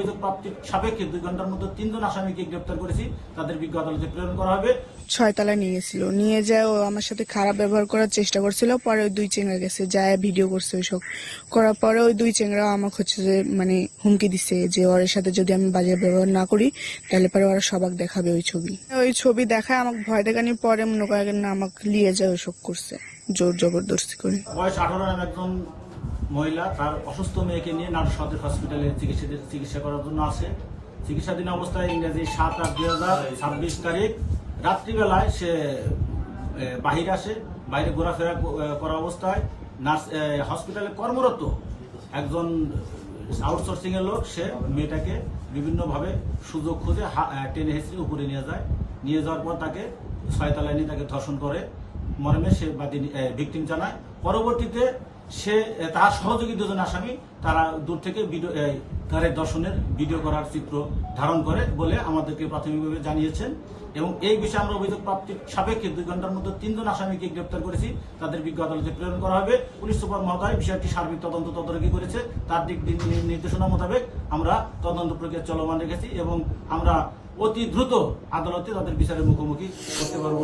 অভিযোগ প্রাপ্তির সাপেক্ষে 2 ঘন্টার মধ্যে 3 জন আসামিকে গ্রেপ্তার করেছি। তাদের বিজ্ঞ আদালতে প্রেরণ করা হবে। 6 তলায় নিয়ে গেছিল, নিয়ে যায় ও আমার সাথে খারাপ ব্যবহার করার চেষ্টা করছিল। পরে ওই 2 চেংড়া গেছে, যায় ভিডিও করছে ওইসব করার পরে ওই 2 চেংড়া আমাকে হচ্ছে যে মানে হুমকি দিছে যে ওর সাথে যদি আমি বাজে ব্যবহার না করি তাহলে পরে ওরা সবাক দেখাবে ওই ছবি দেখায় আমাকে ভয় দেখানোর পরে মনে করেন না আমাকে নিয়ে যায় ওইসব করছে জোর জবরদস্তি করে। বয়স 18 নামে একজন মহিলা তার অসুস্থ মেয়েকে নিয়ে নাটোর সদর হসপিটালে চিকিৎসা করার জন্য আসে। চিকিৎসাধীন অবস্থায় ইংরেজি 7/8/2026 তারিখ রাত্রিবেলায় সে বাহিরে আসে। বাইরে ঘোরাফেরা করা অবস্থায় হসপিটালে কর্মরত একজন আউটসোর্সিং এর লোক সে মেয়েটাকে বিভিন্নভাবে সুযোগ খুঁজে টেনে হেঁচড়ে উপরে নিয়ে যায়। নিয়ে যাওয়ার পর তাকে 6 তলায় নিয়ে তাকে ধর্ষণ করে মর্মে সে ভিকটিম জানায়। পরবর্তীতে সে তার সহযোগী 2 জন আসামি তারা দূর থেকে তার দর্শনের ভিডিও করার চিত্র ধারণ করে বলে আমাদেরকে প্রাথমিকভাবে জানিয়েছেন। এবং এই বিষয়ে আমরা অভিযোগ প্রাপ্তির সাপেক্ষে 2 ঘন্টার মধ্যে 3 জন আসামিকে গ্রেপ্তার করেছি। তাদের বিজ্ঞ আদালতে প্রেরণ করা হবে। পুলিশ সুপার মহোদয় বিষয়টি সার্বিক তদারকি করেছে। তার দিক নির্দেশনা মোতাবেক আমরা তদন্ত প্রক্রিয়া চলমান রেখেছি এবং আমরা অতি দ্রুত আদালতে তাদের বিচারের মুখোমুখি করতে পারবো।